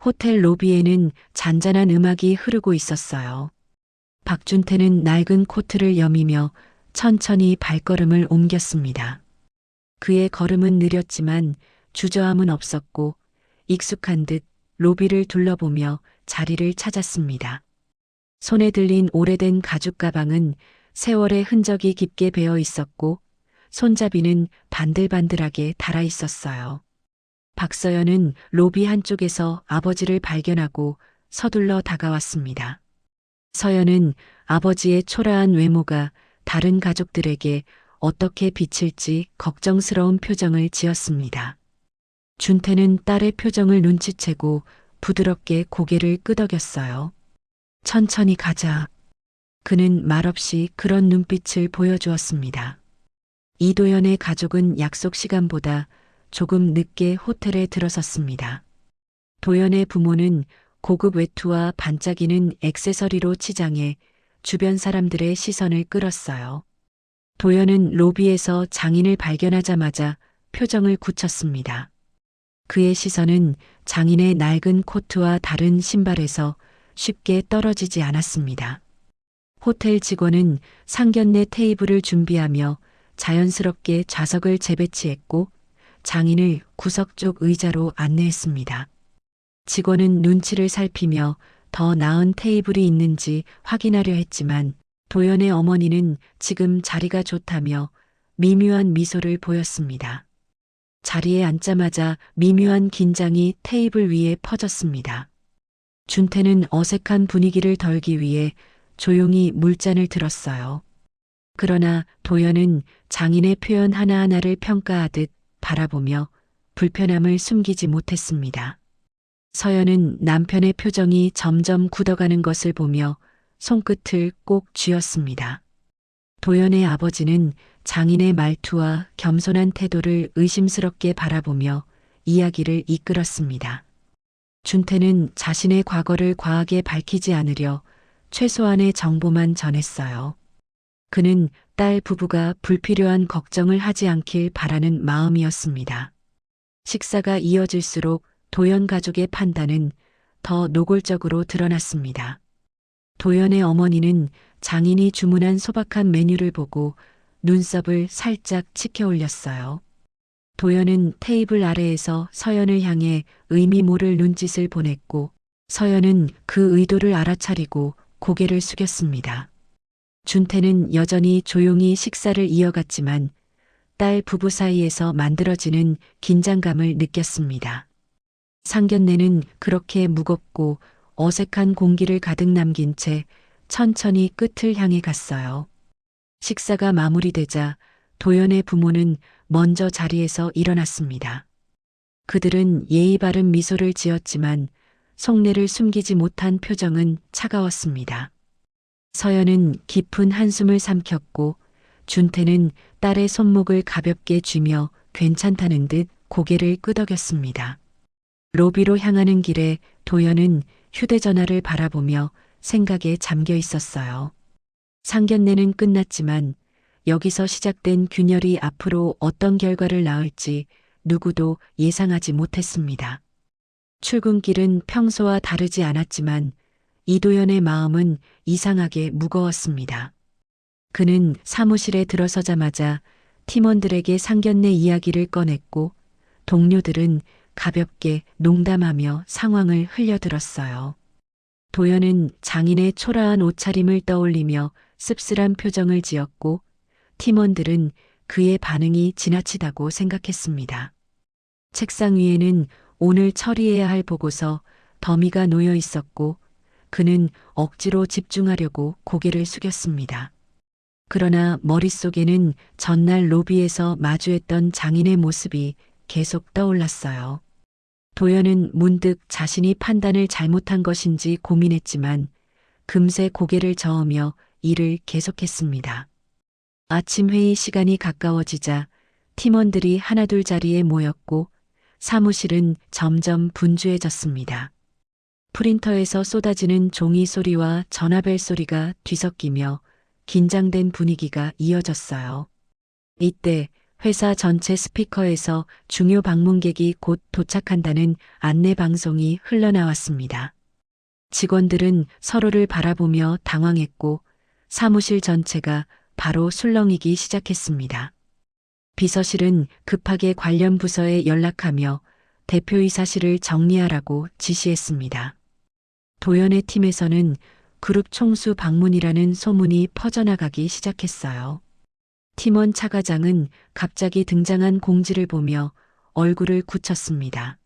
호텔 로비에는 잔잔한 음악이 흐르고 있었어요. 박준태는 낡은 코트를 여미며 천천히 발걸음을 옮겼습니다. 그의 걸음은 느렸지만 주저함은 없었고 익숙한 듯 로비를 둘러보며 자리를 찾았습니다. 손에 들린 오래된 가죽 가방은 세월의 흔적이 깊게 배어 있었고 손잡이는 반들반들하게 달아 있었어요. 박서연은 로비 한쪽에서 아버지를 발견하고 서둘러 다가왔습니다. 서연은 아버지의 초라한 외모가 다른 가족들에게 어떻게 비칠지 걱정스러운 표정을 지었습니다. 준태는 딸의 표정을 눈치채고 부드럽게 고개를 끄덕였어요. 천천히 가자. 그는 말없이 그런 눈빛을 보여주었습니다. 이도연의 가족은 약속 시간보다 조금 늦게 호텔에 들어섰습니다. 도연의 부모는 고급 외투와 반짝이는 액세서리로 치장해 주변 사람들의 시선을 끌었어요. 도연은 로비에서 장인을 발견하자마자 표정을 굳혔습니다. 그의 시선은 장인의 낡은 코트와 다른 신발에서 쉽게 떨어지지 않았습니다. 호텔 직원은 상견례 테이블을 준비하며 자연스럽게 좌석을 재배치했고 장인을 구석 쪽 의자로 안내했습니다. 직원은 눈치를 살피며 더 나은 테이블이 있는지 확인하려 했지만 도연의 어머니는 지금 자리가 좋다며 미묘한 미소를 보였습니다. 자리에 앉자마자 미묘한 긴장이 테이블 위에 퍼졌습니다. 준태는 어색한 분위기를 덜기 위해 조용히 물잔을 들었어요. 그러나 도연은 장인의 표현 하나하나를 평가하듯 바라보며 불편함을 숨기지 못했습니다. 서연은 남편의 표정이 점점 굳어가는 것을 보며 손끝을 꼭 쥐었습니다. 도연의 아버지는 장인의 말투와 겸손한 태도를 의심스럽게 바라보며 이야기를 이끌었습니다. 준태는 자신의 과거를 과하게 밝히지 않으려 최소한의 정보만 전했어요. 그는 딸 부부가 불필요한 걱정을 하지 않길 바라는 마음이었습니다. 식사가 이어질수록 도연 가족의 판단은 더 노골적으로 드러났습니다. 도연의 어머니는 장인이 주문한 소박한 메뉴를 보고 눈썹을 살짝 치켜 올렸어요. 도연은 테이블 아래에서 서연을 향해 의미 모를 눈짓을 보냈고 서연은 그 의도를 알아차리고 고개를 숙였습니다. 준태는 여전히 조용히 식사를 이어갔지만 딸 부부 사이에서 만들어지는 긴장감을 느꼈습니다. 상견례는 그렇게 무겁고 어색한 공기를 가득 남긴 채 천천히 끝을 향해 갔어요. 식사가 마무리되자 도연의 부모는 먼저 자리에서 일어났습니다. 그들은 예의 바른 미소를 지었지만 속내를 숨기지 못한 표정은 차가웠습니다. 서연은 깊은 한숨을 삼켰고 준태는 딸의 손목을 가볍게 쥐며 괜찮다는 듯 고개를 끄덕였습니다. 로비로 향하는 길에 도연은 휴대전화를 바라보며 생각에 잠겨 있었어요. 상견례는 끝났지만 여기서 시작된 균열이 앞으로 어떤 결과를 낳을지 누구도 예상하지 못했습니다. 출근길은 평소와 다르지 않았지만 이도연의 마음은 이상하게 무거웠습니다. 그는 사무실에 들어서자마자 팀원들에게 상견례 이야기를 꺼냈고 동료들은 가볍게 농담하며 상황을 흘려들었어요. 도연은 장인의 초라한 옷차림을 떠올리며 씁쓸한 표정을 지었고 팀원들은 그의 반응이 지나치다고 생각했습니다. 책상 위에는 오늘 처리해야 할 보고서 더미가 놓여 있었고 그는 억지로 집중하려고 고개를 숙였습니다. 그러나 머릿속에는 전날 로비에서 마주했던 장인의 모습이 계속 떠올랐어요. 도연은 문득 자신이 판단을 잘못한 것인지 고민했지만 금세 고개를 저으며 일을 계속했습니다. 아침 회의 시간이 가까워지자 팀원들이 하나둘 자리에 모였고 사무실은 점점 분주해졌습니다. 프린터에서 쏟아지는 종이 소리와 전화벨 소리가 뒤섞이며 긴장된 분위기가 이어졌어요. 이때 회사 전체 스피커에서 중요 방문객이 곧 도착한다는 안내 방송이 흘러나왔습니다. 직원들은 서로를 바라보며 당황했고 사무실 전체가 바로 술렁이기 시작했습니다. 비서실은 급하게 관련 부서에 연락하며 대표이사실을 정리하라고 지시했습니다. 도연의 팀에서는 그룹 총수 방문이라는 소문이 퍼져나가기 시작했어요. 팀원 차 과장은 갑자기 등장한 공지를 보며 얼굴을 굳혔습니다.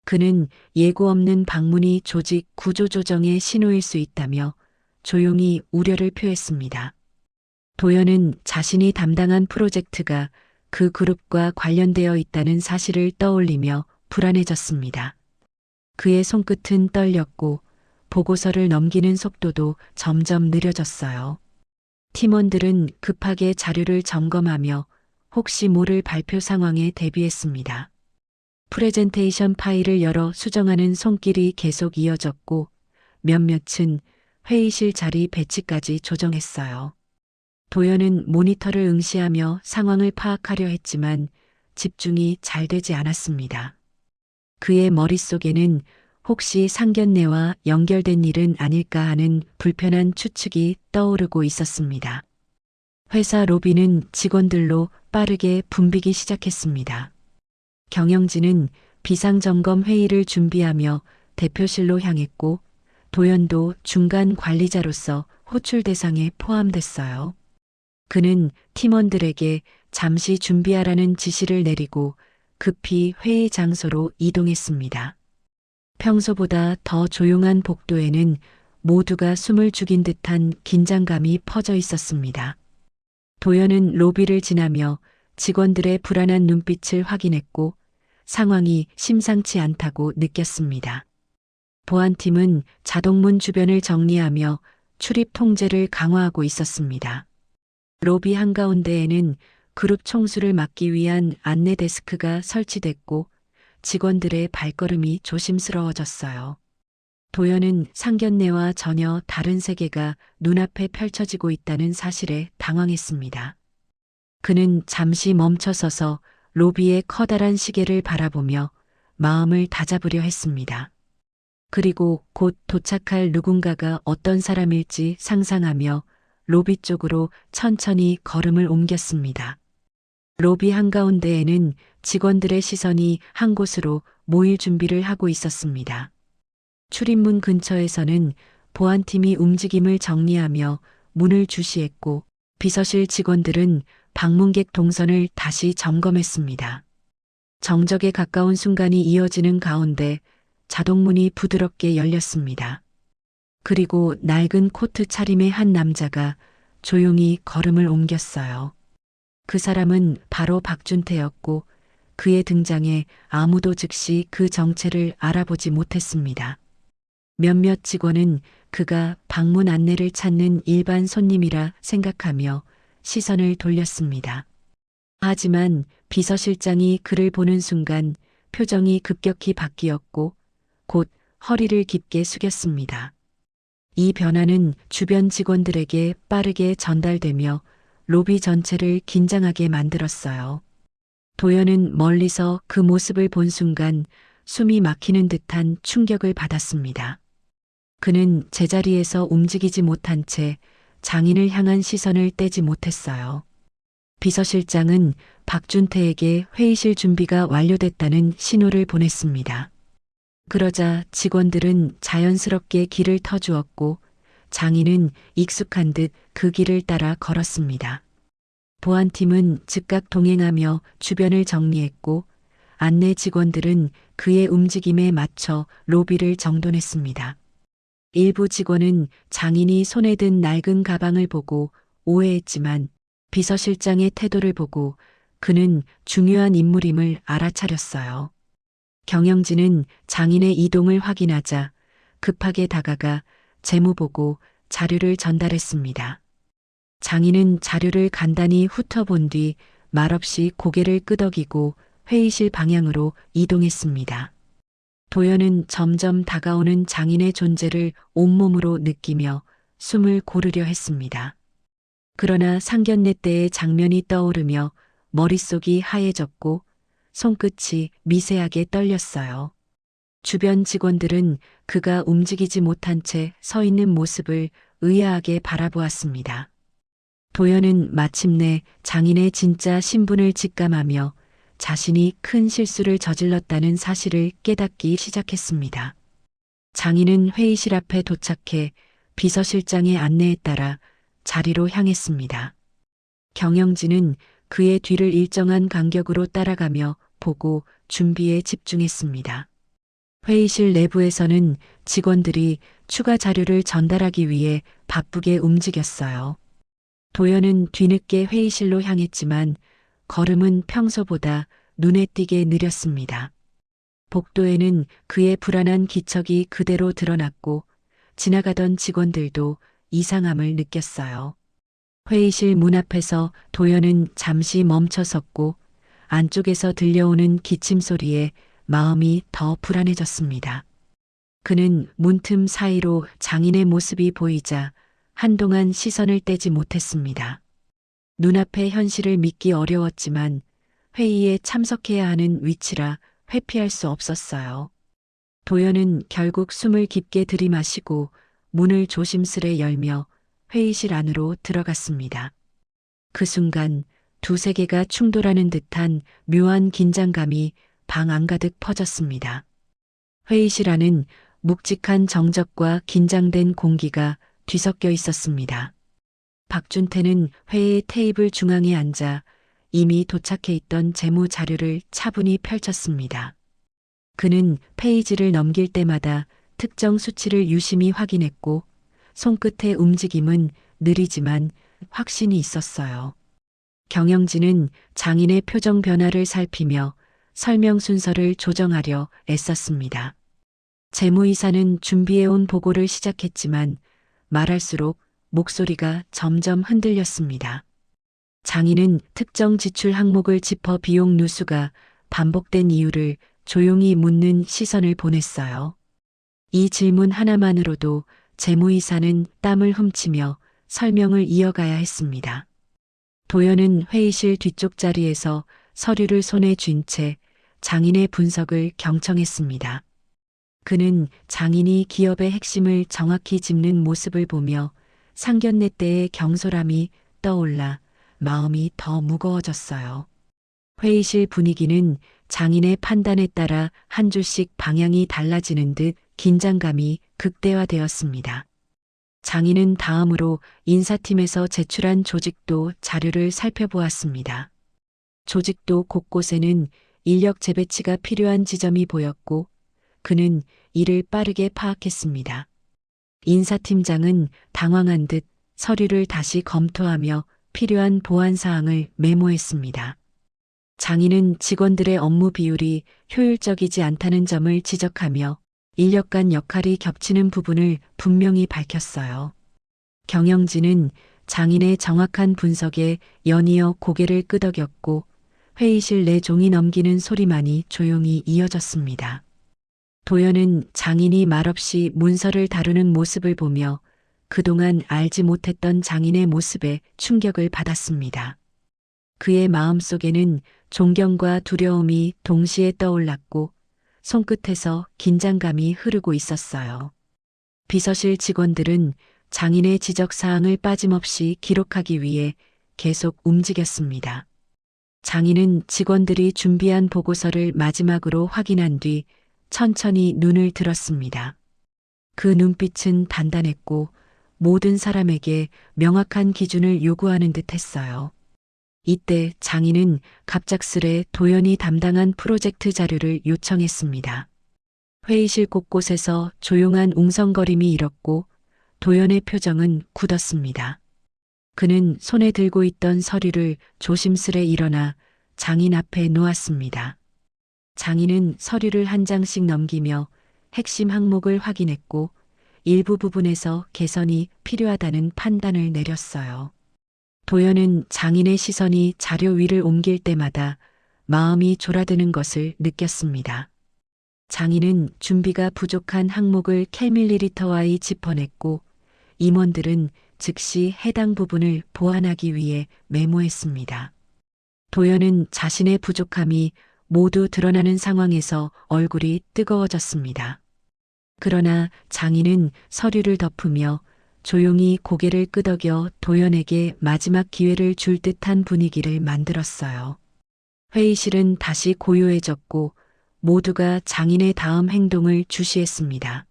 그는 예고 없는 방문이 조직 구조조정의 신호일 수 있다며 조용히 우려를 표했습니다. 도연은 자신이 담당한 프로젝트가 그 그룹과 관련되어 있다는 사실을 떠올리며 불안해졌습니다. 그의 손끝은 떨렸고 보고서를 넘기는 속도도 점점 느려졌어요. 팀원들은 급하게 자료를 점검하며 혹시 모를 발표 상황에 대비했습니다. 프레젠테이션 파일을 열어 수정하는 손길이 계속 이어졌고 몇몇은 회의실 자리 배치까지 조정했어요. 도연은 모니터를 응시하며 상황을 파악하려 했지만 집중이 잘 되지 않았습니다. 그의 머릿속에는 혹시 상견례와 연결된 일은 아닐까 하는 불편한 추측이 떠오르고 있었습니다. 회사 로비는 직원들로 빠르게 붐비기 시작했습니다. 경영진은 비상점검 회의를 준비하며 대표실로 향했고 도연도 중간 관리자로서 호출 대상에 포함됐어요. 그는 팀원들에게 잠시 준비하라는 지시를 내리고 급히 회의 장소로 이동했습니다. 평소보다 더 조용한 복도에는 모두가 숨을 죽인 듯한 긴장감이 퍼져 있었습니다. 도연은 로비를 지나며 직원들의 불안한 눈빛을 확인했고 상황이 심상치 않다고 느꼈습니다. 보안팀은 자동문 주변을 정리하며 출입 통제를 강화하고 있었습니다. 로비 한가운데에는 그룹 총수를 막기 위한 안내 데스크가 설치됐고 직원들의 발걸음이 조심스러워졌어요. 도연은 상견례와 전혀 다른 세계가 눈앞에 펼쳐지고 있다는 사실에 당황했습니다. 그는 잠시 멈춰서서 로비의 커다란 시계를 바라보며 마음을 다잡으려 했습니다. 그리고 곧 도착할 누군가가 어떤 사람일지 상상하며 로비 쪽으로 천천히 걸음을 옮겼습니다. 로비 한가운데에는 직원들의 시선이 한 곳으로 모일 준비를 하고 있었습니다. 출입문 근처에서는 보안팀이 움직임을 정리하며 문을 주시했고 비서실 직원들은 방문객 동선을 다시 점검했습니다. 정적에 가까운 순간이 이어지는 가운데 자동문이 부드럽게 열렸습니다. 그리고 낡은 코트 차림의 한 남자가 조용히 걸음을 옮겼어요. 그 사람은 바로 박준태였고 그의 등장에 아무도 즉시 그 정체를 알아보지 못했습니다. 몇몇 직원은 그가 방문 안내를 찾는 일반 손님이라 생각하며 시선을 돌렸습니다. 하지만 비서실장이 그를 보는 순간 표정이 급격히 바뀌었고 곧 허리를 깊게 숙였습니다. 이 변화는 주변 직원들에게 빠르게 전달되며 로비 전체를 긴장하게 만들었어요. 도연은 멀리서 그 모습을 본 순간 숨이 막히는 듯한 충격을 받았습니다. 그는 제자리에서 움직이지 못한 채 장인을 향한 시선을 떼지 못했어요. 비서실장은 박준태에게 회의실 준비가 완료됐다는 신호를 보냈습니다. 그러자 직원들은 자연스럽게 길을 터주었고 장인은 익숙한 듯 그 길을 따라 걸었습니다. 보안팀은 즉각 동행하며 주변을 정리했고 안내 직원들은 그의 움직임에 맞춰 로비를 정돈했습니다. 일부 직원은 장인이 손에 든 낡은 가방을 보고 오해했지만 비서실장의 태도를 보고 그는 중요한 인물임을 알아차렸어요. 경영진은 장인의 이동을 확인하자 급하게 다가가 재무보고 자료를 전달했습니다. 장인은 자료를 간단히 훑어본 뒤 말없이 고개를 끄덕이고 회의실 방향으로 이동했습니다. 도연은 점점 다가오는 장인의 존재를 온몸으로 느끼며 숨을 고르려 했습니다. 그러나 상견례 때의 장면이 떠오르며 머릿속이 하얘졌고 손끝이 미세하게 떨렸어요. 주변 직원들은 그가 움직이지 못한 채 서 있는 모습을 의아하게 바라보았습니다. 도연은 마침내 장인의 진짜 신분을 직감하며 자신이 큰 실수를 저질렀다는 사실을 깨닫기 시작했습니다. 장인은 회의실 앞에 도착해 비서실장의 안내에 따라 자리로 향했습니다. 경영진은 그의 뒤를 일정한 간격으로 따라가며 보고 준비에 집중했습니다. 회의실 내부에서는 직원들이 추가 자료를 전달하기 위해 바쁘게 움직였어요. 도연은 뒤늦게 회의실로 향했지만 걸음은 평소보다 눈에 띄게 느렸습니다. 복도에는 그의 불안한 기척이 그대로 드러났고 지나가던 직원들도 이상함을 느꼈어요. 회의실 문 앞에서 도연은 잠시 멈춰섰고 안쪽에서 들려오는 기침 소리에 마음이 더 불안해졌습니다. 그는 문틈 사이로 장인의 모습이 보이자 한동안 시선을 떼지 못했습니다. 눈앞의 현실을 믿기 어려웠지만 회의에 참석해야 하는 위치라 회피할 수 없었어요. 도연은 결국 숨을 깊게 들이마시고 문을 조심스레 열며 회의실 안으로 들어갔습니다. 그 순간 두세 개가 충돌하는 듯한 묘한 긴장감이 방 안가득 퍼졌습니다. 회의실 안은 묵직한 정적과 긴장된 공기가 뒤섞여 있었습니다. 박준태는 회의 테이블 중앙에 앉아 이미 도착해 있던 재무 자료를 차분히 펼쳤습니다. 그는 페이지를 넘길 때마다 특정 수치를 유심히 확인했고 손끝의 움직임은 느리지만 확신이 있었어요. 경영진은 장인의 표정 변화를 살피며 설명 순서를 조정하려 애썼습니다. 재무이사는 준비해온 보고를 시작했지만 말할수록 목소리가 점점 흔들렸습니다. 장인은 특정 지출 항목을 짚어 비용 누수가 반복된 이유를 조용히 묻는 시선을 보냈어요. 이 질문 하나만으로도 재무이사는 땀을 훔치며 설명을 이어가야 했습니다. 도연은 회의실 뒤쪽 자리에서 서류를 손에 쥔 채 장인의 분석을 경청했습니다. 그는 장인이 기업의 핵심을 정확히 짚는 모습을 보며 상견례 때의 경솔함이 떠올라 마음이 더 무거워졌어요. 회의실 분위기는 장인의 판단에 따라 한 줄씩 방향이 달라지는 듯 긴장감이 극대화되었습니다. 장인은 다음으로 인사팀에서 제출한 조직도 자료를 살펴보았습니다. 조직도 곳곳에는 인력 재배치가 필요한 지점이 보였고 그는 이를 빠르게 파악했습니다. 인사팀장은 당황한 듯 서류를 다시 검토하며 필요한 보완 사항을 메모했습니다. 장인은 직원들의 업무 비율이 효율적이지 않다는 점을 지적하며 인력 간 역할이 겹치는 부분을 분명히 밝혔어요. 경영진은 장인의 정확한 분석에 연이어 고개를 끄덕였고 회의실 내 종이 넘기는 소리만이 조용히 이어졌습니다. 도연은 장인이 말없이 문서를 다루는 모습을 보며 그동안 알지 못했던 장인의 모습에 충격을 받았습니다. 그의 마음속에는 존경과 두려움이 동시에 떠올랐고 손끝에서 긴장감이 흐르고 있었어요. 비서실 직원들은 장인의 지적사항을 빠짐없이 기록하기 위해 계속 움직였습니다. 장인은 직원들이 준비한 보고서를 마지막으로 확인한 뒤 천천히 눈을 들었습니다. 그 눈빛은 단단했고 모든 사람에게 명확한 기준을 요구하는 듯 했어요. 이때 장인은 갑작스레 도연이 담당한 프로젝트 자료를 요청했습니다. 회의실 곳곳에서 조용한 웅성거림이 일었고 도연의 표정은 굳었습니다. 그는 손에 들고 있던 서류를 조심스레 일어나 장인 앞에 놓았습니다. 장인은 서류를 한 장씩 넘기며 핵심 항목을 확인했고 일부 부분에서 개선이 필요하다는 판단을 내렸어요. 도연은 장인의 시선이 자료 위를 옮길 때마다 마음이 졸아드는 것을 느꼈습니다. 장인은 준비가 부족한 항목을 캘밀리리터와이 짚어냈고 임원들은 즉시 해당 부분을 보완하기 위해 메모했습니다. 도연은 자신의 부족함이 모두 드러나는 상황에서 얼굴이 뜨거워졌습니다. 그러나 장인은 서류를 덮으며 조용히 고개를 끄덕여 도연에게 마지막 기회를 줄 듯한 분위기를 만들었어요. 회의실은 다시 고요해졌고 모두가 장인의 다음 행동을 주시했습니다.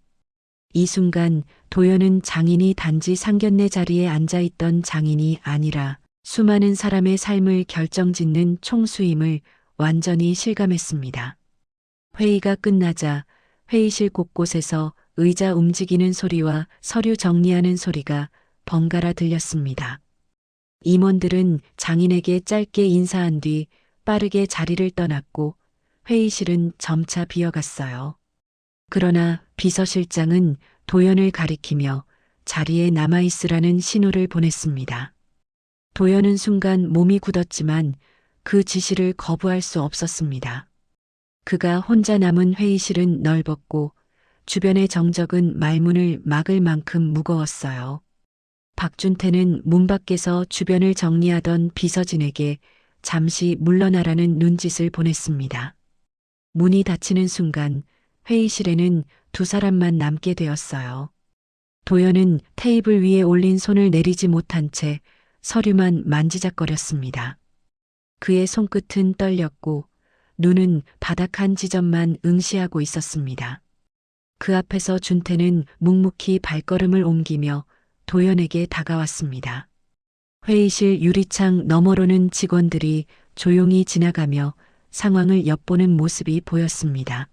이 순간 도연은 장인이 단지 상견례 자리에 앉아있던 장인이 아니라 수많은 사람의 삶을 결정짓는 총수임을 완전히 실감했습니다. 회의가 끝나자 회의실 곳곳에서 의자 움직이는 소리와 서류 정리하는 소리가 번갈아 들렸습니다. 임원들은 장인에게 짧게 인사한 뒤 빠르게 자리를 떠났고 회의실은 점차 비어갔어요. 그러나 비서실장은 도연을 가리키며 자리에 남아있으라는 신호를 보냈습니다. 도연은 순간 몸이 굳었지만 그 지시를 거부할 수 없었습니다. 그가 혼자 남은 회의실은 넓었고 주변의 정적은 말문을 막을 만큼 무거웠어요. 박준태는 문 밖에서 주변을 정리하던 비서진에게 잠시 물러나라는 눈짓을 보냈습니다. 문이 닫히는 순간 회의실에는 두 사람만 남게 되었어요. 도연은 테이블 위에 올린 손을 내리지 못한 채 서류만 만지작거렸습니다. 그의 손끝은 떨렸고 눈은 바닥 한 지점만 응시하고 있었습니다. 그 앞에서 준태는 묵묵히 발걸음을 옮기며 도연에게 다가왔습니다. 회의실 유리창 너머로는 직원들이 조용히 지나가며 상황을 엿보는 모습이 보였습니다.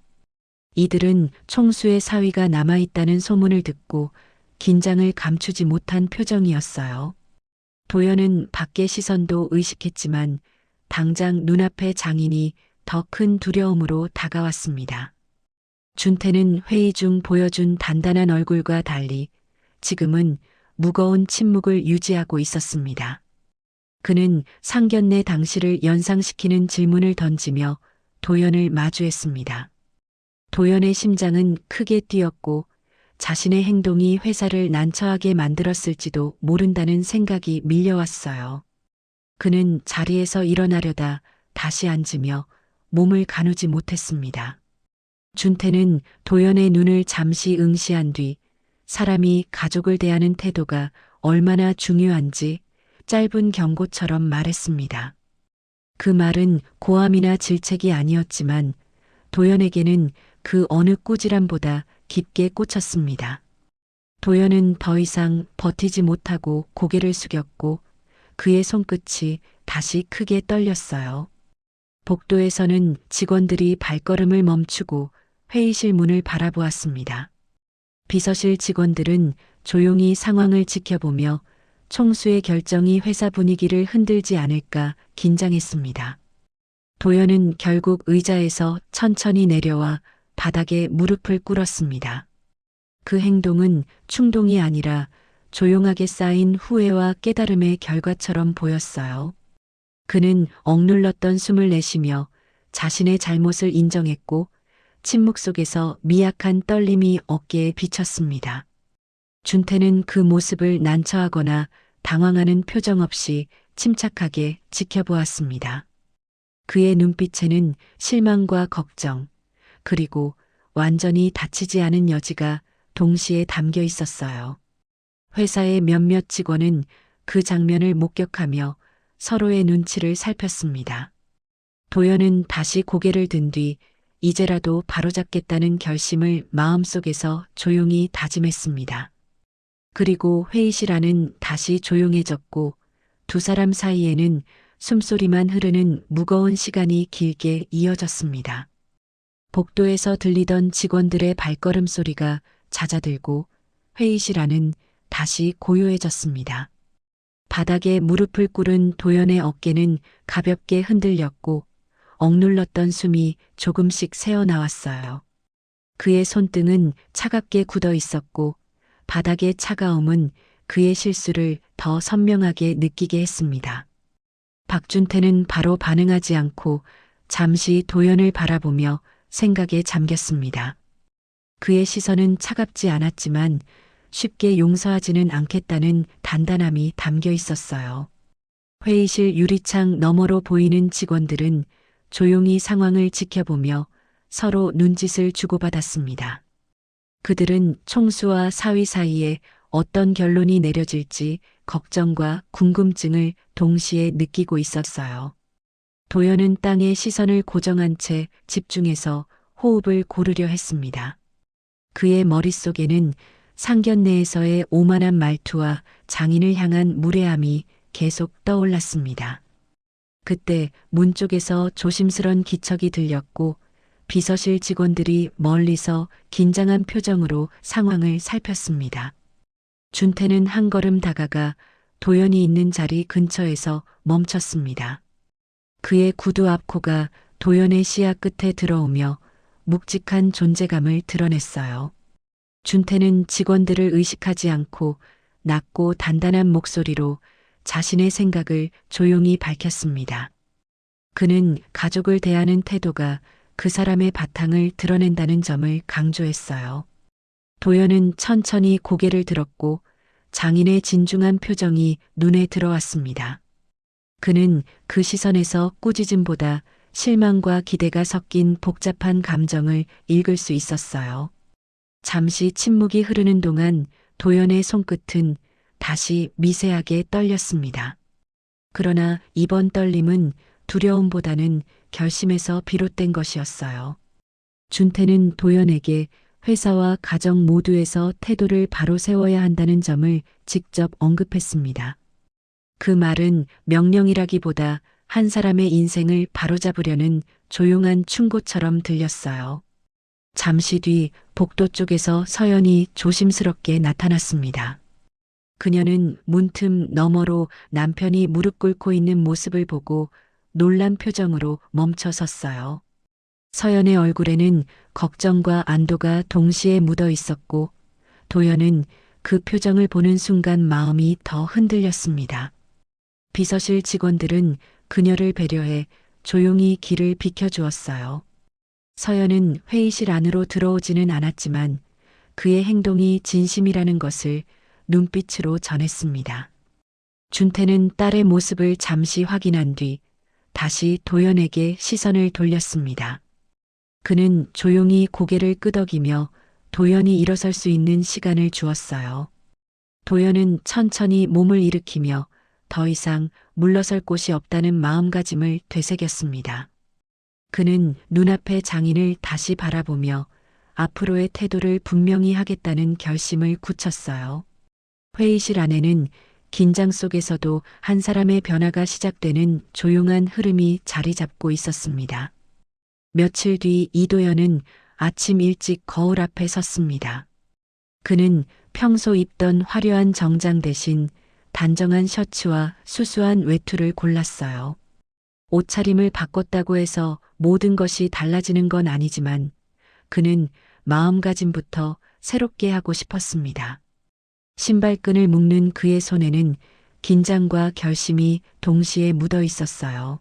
이들은 총수의 사위가 남아있다는 소문을 듣고 긴장을 감추지 못한 표정이었어요. 도연은 밖의 시선도 의식했지만 당장 눈앞의 장인이 더 큰 두려움으로 다가왔습니다. 준태는 회의 중 보여준 단단한 얼굴과 달리 지금은 무거운 침묵을 유지하고 있었습니다. 그는 상견례 당시를 연상시키는 질문을 던지며 도연을 마주했습니다. 도연의 심장은 크게 뛰었고 자신의 행동이 회사를 난처하게 만들었을지도 모른다는 생각이 밀려왔어요. 그는 자리에서 일어나려다 다시 앉으며 몸을 가누지 못했습니다. 준태는 도연의 눈을 잠시 응시한 뒤 사람이 가족을 대하는 태도가 얼마나 중요한지 짧은 경고처럼 말했습니다. 그 말은 고함이나 질책이 아니었지만 도연에게는 그 어느 꾸지람보다 깊게 꽂혔습니다. 도연은 더 이상 버티지 못하고 고개를 숙였고 그의 손끝이 다시 크게 떨렸어요. 복도에서는 직원들이 발걸음을 멈추고 회의실 문을 바라보았습니다. 비서실 직원들은 조용히 상황을 지켜보며 총수의 결정이 회사 분위기를 흔들지 않을까 긴장했습니다. 도연은 결국 의자에서 천천히 내려와 바닥에 무릎을 꿇었습니다. 그 행동은 충동이 아니라 조용하게 쌓인 후회와 깨달음의 결과처럼 보였어요. 그는 억눌렀던 숨을 내쉬며 자신의 잘못을 인정했고 침묵 속에서 미약한 떨림이 어깨에 비쳤습니다. 준태는 그 모습을 난처하거나 당황하는 표정 없이 침착하게 지켜보았습니다. 그의 눈빛에는 실망과 걱정, 그리고 완전히 닫히지 않은 여지가 동시에 담겨 있었어요. 회사의 몇몇 직원은 그 장면을 목격하며 서로의 눈치를 살폈습니다. 도연은 다시 고개를 든 뒤 이제라도 바로잡겠다는 결심을 마음속에서 조용히 다짐했습니다. 그리고 회의실 안은 다시 조용해졌고 두 사람 사이에는 숨소리만 흐르는 무거운 시간이 길게 이어졌습니다. 복도에서 들리던 직원들의 발걸음 소리가 잦아들고 회의실 안은 다시 고요해졌습니다. 바닥에 무릎을 꿇은 도연의 어깨는 가볍게 흔들렸고 억눌렀던 숨이 조금씩 새어나왔어요. 그의 손등은 차갑게 굳어 있었고 바닥의 차가움은 그의 실수를 더 선명하게 느끼게 했습니다. 박준태는 바로 반응하지 않고 잠시 도연을 바라보며 생각에 잠겼습니다. 그의 시선은 차갑지 않았지만 쉽게 용서하지는 않겠다는 단단함이 담겨 있었어요. 회의실 유리창 너머로 보이는 직원들은 조용히 상황을 지켜보며 서로 눈짓을 주고받았습니다. 그들은 총수와 사위 사이에 어떤 결론이 내려질지 걱정과 궁금증을 동시에 느끼고 있었어요. 도연은 땅에 시선을 고정한 채 집중해서 호흡을 고르려 했습니다. 그의 머릿속에는 상견례에서의 오만한 말투와 장인을 향한 무례함이 계속 떠올랐습니다. 그때 문 쪽에서 조심스런 기척이 들렸고 비서실 직원들이 멀리서 긴장한 표정으로 상황을 살폈습니다. 준태는 한 걸음 다가가 도연이 있는 자리 근처에서 멈췄습니다. 그의 구두 앞코가 도연의 시야 끝에 들어오며 묵직한 존재감을 드러냈어요. 준태는 직원들을 의식하지 않고 낮고 단단한 목소리로 자신의 생각을 조용히 밝혔습니다. 그는 가족을 대하는 태도가 그 사람의 바탕을 드러낸다는 점을 강조했어요. 도연은 천천히 고개를 들었고 장인의 진중한 표정이 눈에 들어왔습니다. 그는 그 시선에서 꾸짖음보다 실망과 기대가 섞인 복잡한 감정을 읽을 수 있었어요. 잠시 침묵이 흐르는 동안 도연의 손끝은 다시 미세하게 떨렸습니다. 그러나 이번 떨림은 두려움보다는 결심에서 비롯된 것이었어요. 준태는 도연에게 회사와 가정 모두에서 태도를 바로 세워야 한다는 점을 직접 언급했습니다. 그 말은 명령이라기보다 한 사람의 인생을 바로잡으려는 조용한 충고처럼 들렸어요. 잠시 뒤 복도 쪽에서 서연이 조심스럽게 나타났습니다. 그녀는 문틈 너머로 남편이 무릎 꿇고 있는 모습을 보고 놀란 표정으로 멈춰 섰어요. 서연의 얼굴에는 걱정과 안도가 동시에 묻어 있었고 도연은 그 표정을 보는 순간 마음이 더 흔들렸습니다. 비서실 직원들은 그녀를 배려해 조용히 길을 비켜주었어요. 서연은 회의실 안으로 들어오지는 않았지만 그의 행동이 진심이라는 것을 눈빛으로 전했습니다. 준태는 딸의 모습을 잠시 확인한 뒤 다시 도연에게 시선을 돌렸습니다. 그는 조용히 고개를 끄덕이며 도연이 일어설 수 있는 시간을 주었어요. 도연은 천천히 몸을 일으키며 더 이상 물러설 곳이 없다는 마음가짐을 되새겼습니다. 그는 눈앞의 장인을 다시 바라보며 앞으로의 태도를 분명히 하겠다는 결심을 굳혔어요. 회의실 안에는 긴장 속에서도 한 사람의 변화가 시작되는 조용한 흐름이 자리 잡고 있었습니다. 며칠 뒤 이도연은 아침 일찍 거울 앞에 섰습니다. 그는 평소 입던 화려한 정장 대신 단정한 셔츠와 수수한 외투를 골랐어요. 옷차림을 바꿨다고 해서 모든 것이 달라지는 건 아니지만 그는 마음가짐부터 새롭게 하고 싶었습니다. 신발끈을 묶는 그의 손에는 긴장과 결심이 동시에 묻어 있었어요.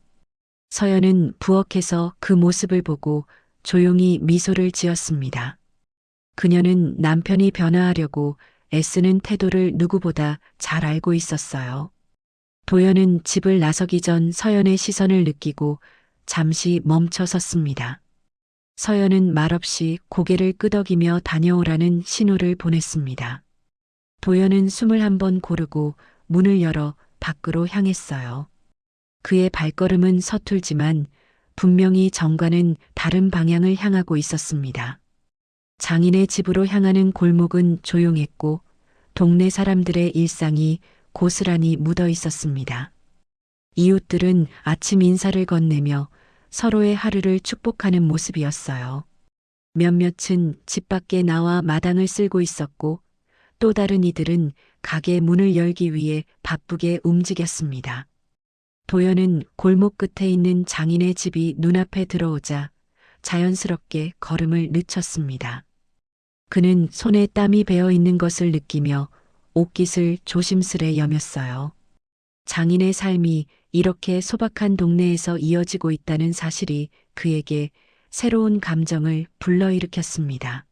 서연은 부엌에서 그 모습을 보고 조용히 미소를 지었습니다. 그녀는 남편이 변화하려고 애쓰는 태도를 누구보다 잘 알고 있었어요. 도연은 집을 나서기 전 서연의 시선을 느끼고 잠시 멈춰 섰습니다. 서연은 말없이 고개를 끄덕이며 다녀오라는 신호를 보냈습니다. 도연은 숨을 한번 고르고 문을 열어 밖으로 향했어요. 그의 발걸음은 서툴지만 분명히 정과는 다른 방향을 향하고 있었습니다. 장인의 집으로 향하는 골목은 조용했고 동네 사람들의 일상이 고스란히 묻어 있었습니다. 이웃들은 아침 인사를 건네며 서로의 하루를 축복하는 모습이었어요. 몇몇은 집 밖에 나와 마당을 쓸고 있었고 또 다른 이들은 가게 문을 열기 위해 바쁘게 움직였습니다. 도연은 골목 끝에 있는 장인의 집이 눈앞에 들어오자 자연스럽게 걸음을 늦췄습니다. 그는 손에 땀이 배어 있는 것을 느끼며 옷깃을 조심스레 여몄어요. 장인의 삶이 이렇게 소박한 동네에서 이어지고 있다는 사실이 그에게 새로운 감정을 불러일으켰습니다.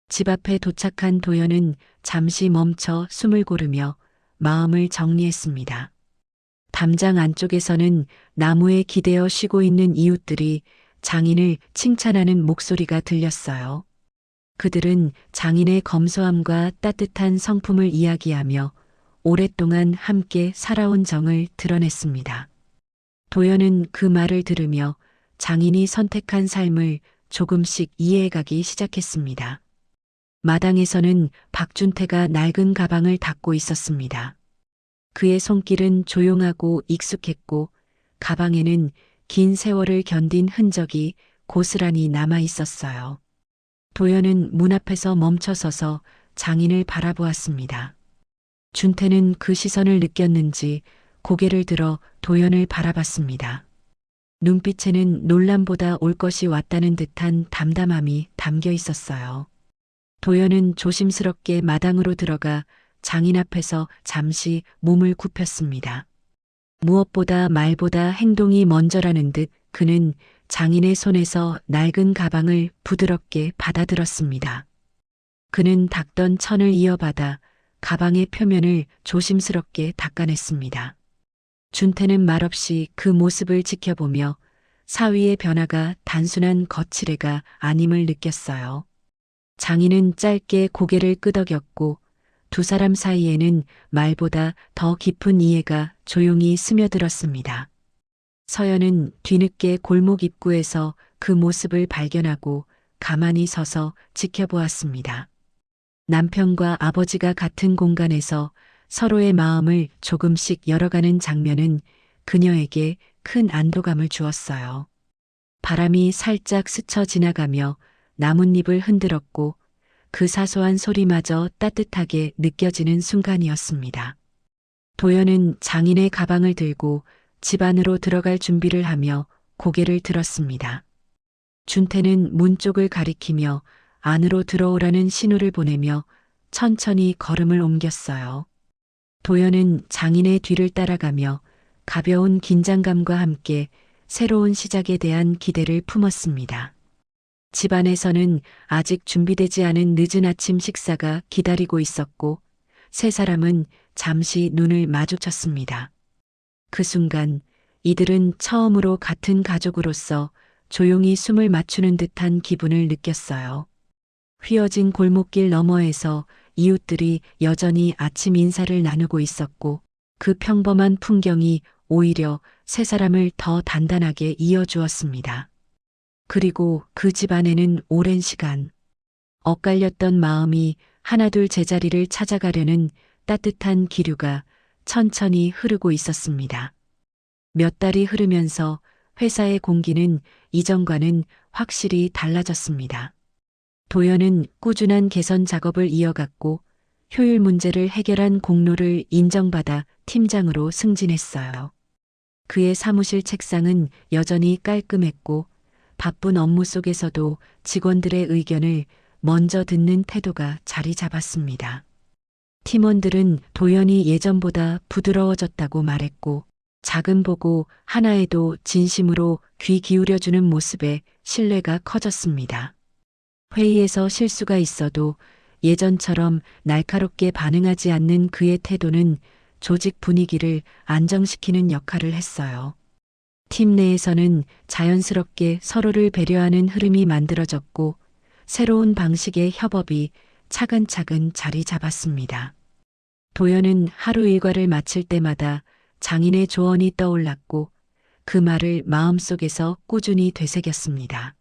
집 앞에 도착한 도연은 잠시 멈춰 숨을 고르며 마음을 정리했습니다. 담장 안쪽에서는 나무에 기대어 쉬고 있는 이웃들이 장인을 칭찬하는 목소리가 들렸어요. 그들은 장인의 검소함과 따뜻한 성품을 이야기하며 오랫동안 함께 살아온 정을 드러냈습니다. 도연은 그 말을 들으며 장인이 선택한 삶을 조금씩 이해해가기 시작했습니다. 마당에서는 박준태가 낡은 가방을 닫고 있었습니다. 그의 손길은 조용하고 익숙했고 가방에는 긴 세월을 견딘 흔적이 고스란히 남아 있었어요. 도연은 문 앞에서 멈춰서서 장인을 바라보았습니다. 준태는 그 시선을 느꼈는지 고개를 들어 도연을 바라봤습니다. 눈빛에는 놀람보다 올 것이 왔다는 듯한 담담함이 담겨 있었어요. 도연은 조심스럽게 마당으로 들어가 장인 앞에서 잠시 몸을 굽혔습니다. 무엇보다 말보다 행동이 먼저라는 듯 그는 장인의 손에서 낡은 가방을 부드럽게 받아들었습니다. 그는 닦던 천을 이어받아 가방의 표면을 조심스럽게 닦아냈습니다. 준태는 말없이 그 모습을 지켜보며 사위의 변화가 단순한 거칠애가 아님을 느꼈어요. 장인은 짧게 고개를 끄덕였고 두 사람 사이에는 말보다 더 깊은 이해가 조용히 스며들었습니다. 서연은 뒤늦게 골목 입구에서 그 모습을 발견하고 가만히 서서 지켜보았습니다. 남편과 아버지가 같은 공간에서 서로의 마음을 조금씩 열어가는 장면은 그녀에게 큰 안도감을 주었어요. 바람이 살짝 스쳐 지나가며 나뭇잎을 흔들었고 그 사소한 소리마저 따뜻하게 느껴지는 순간이었습니다. 도연은 장인의 가방을 들고 집 안으로 들어갈 준비를 하며 고개를 들었습니다. 준태는 문 쪽을 가리키며 안으로 들어오라는 신호를 보내며 천천히 걸음을 옮겼어요. 도연은 장인의 뒤를 따라가며 가벼운 긴장감과 함께 새로운 시작에 대한 기대를 품었습니다. 집안에서는 아직 준비되지 않은 늦은 아침 식사가 기다리고 있었고 세 사람은 잠시 눈을 마주쳤습니다. 그 순간 이들은 처음으로 같은 가족으로서 조용히 숨을 맞추는 듯한 기분을 느꼈어요. 휘어진 골목길 너머에서 이웃들이 여전히 아침 인사를 나누고 있었고 그 평범한 풍경이 오히려 세 사람을 더 단단하게 이어주었습니다. 그리고 그 집 안에는 오랜 시간 엇갈렸던 마음이 하나둘 제자리를 찾아가려는 따뜻한 기류가 천천히 흐르고 있었습니다. 몇 달이 흐르면서 회사의 공기는 이전과는 확실히 달라졌습니다. 도연은 꾸준한 개선 작업을 이어갔고 효율 문제를 해결한 공로를 인정받아 팀장으로 승진했어요. 그의 사무실 책상은 여전히 깔끔했고 바쁜 업무 속에서도 직원들의 의견을 먼저 듣는 태도가 자리 잡았습니다. 팀원들은 도연이 예전보다 부드러워졌다고 말했고 작은 보고 하나에도 진심으로 귀 기울여주는 모습에 신뢰가 커졌습니다. 회의에서 실수가 있어도 예전처럼 날카롭게 반응하지 않는 그의 태도는 조직 분위기를 안정시키는 역할을 했어요. 팀 내에서는 자연스럽게 서로를 배려하는 흐름이 만들어졌고 새로운 방식의 협업이 차근차근 자리 잡았습니다. 도연은 하루 일과를 마칠 때마다 장인의 조언이 떠올랐고 그 말을 마음속에서 꾸준히 되새겼습니다.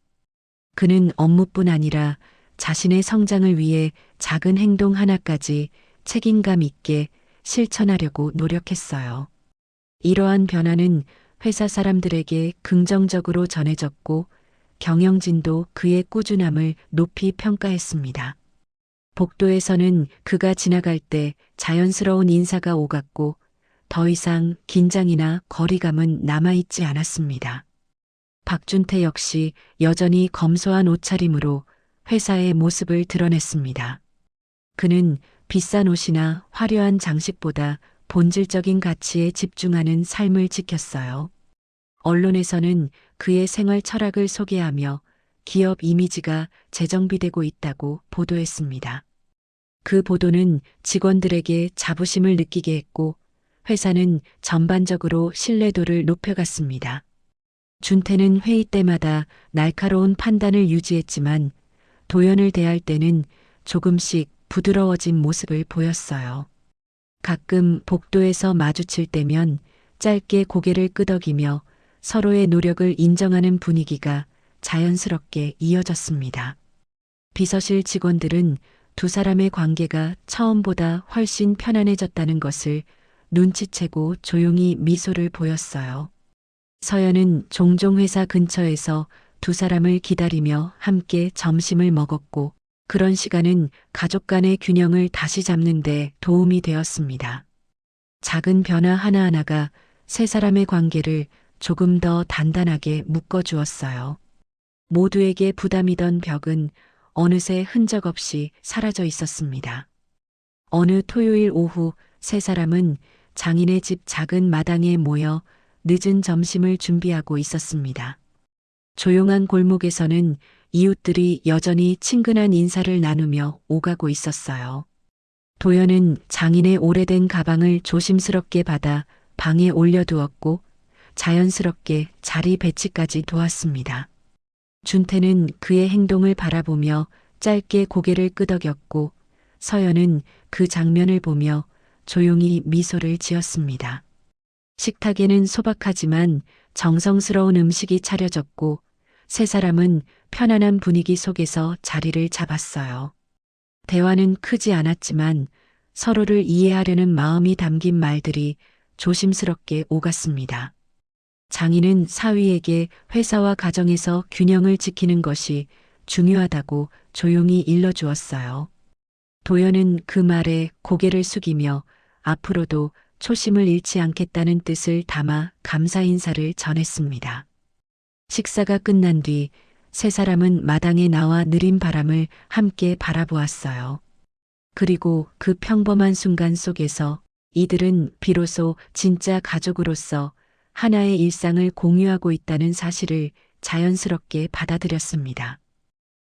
그는 업무뿐 아니라 자신의 성장을 위해 작은 행동 하나까지 책임감 있게 실천하려고 노력했어요. 이러한 변화는 회사 사람들에게 긍정적으로 전해졌고 경영진도 그의 꾸준함을 높이 평가했습니다. 복도에서는 그가 지나갈 때 자연스러운 인사가 오갔고 더 이상 긴장이나 거리감은 남아있지 않았습니다. 박준태 역시 여전히 검소한 옷차림으로 회사의 모습을 드러냈습니다. 그는 비싼 옷이나 화려한 장식보다 본질적인 가치에 집중하는 삶을 지켰어요. 언론에서는 그의 생활 철학을 소개하며 기업 이미지가 재정비되고 있다고 보도했습니다. 그 보도는 직원들에게 자부심을 느끼게 했고 회사는 전반적으로 신뢰도를 높여갔습니다. 준태는 회의 때마다 날카로운 판단을 유지했지만 도연을 대할 때는 조금씩 부드러워진 모습을 보였어요. 가끔 복도에서 마주칠 때면 짧게 고개를 끄덕이며 서로의 노력을 인정하는 분위기가 자연스럽게 이어졌습니다. 비서실 직원들은 두 사람의 관계가 처음보다 훨씬 편안해졌다는 것을 눈치채고 조용히 미소를 보였어요. 서연은 종종 회사 근처에서 두 사람을 기다리며 함께 점심을 먹었고, 그런 시간은 가족 간의 균형을 다시 잡는 데 도움이 되었습니다. 작은 변화 하나하나가 세 사람의 관계를 조금 더 단단하게 묶어주었어요. 모두에게 부담이던 벽은 어느새 흔적 없이 사라져 있었습니다. 어느 토요일 오후 세 사람은 장인의 집 작은 마당에 모여 늦은 점심을 준비하고 있었습니다. 조용한 골목에서는 이웃들이 여전히 친근한 인사를 나누며 오가고 있었어요. 도연은 장인의 오래된 가방을 조심스럽게 받아 방에 올려두었고 자연스럽게 자리 배치까지 도왔습니다. 준태는 그의 행동을 바라보며 짧게 고개를 끄덕였고 서연은 그 장면을 보며 조용히 미소를 지었습니다. 식탁에는 소박하지만 정성스러운 음식이 차려졌고 세 사람은 편안한 분위기 속에서 자리를 잡았어요. 대화는 크지 않았지만 서로를 이해하려는 마음이 담긴 말들이 조심스럽게 오갔습니다. 장인은 사위에게 회사와 가정에서 균형을 지키는 것이 중요하다고 조용히 일러주었어요. 도연은 그 말에 고개를 숙이며 앞으로도 초심을 잃지 않겠다는 뜻을 담아 감사 인사를 전했습니다. 식사가 끝난 뒤 세 사람은 마당에 나와 느린 바람을 함께 바라보았어요. 그리고 그 평범한 순간 속에서 이들은 비로소 진짜 가족으로서 하나의 일상을 공유하고 있다는 사실을 자연스럽게 받아들였습니다.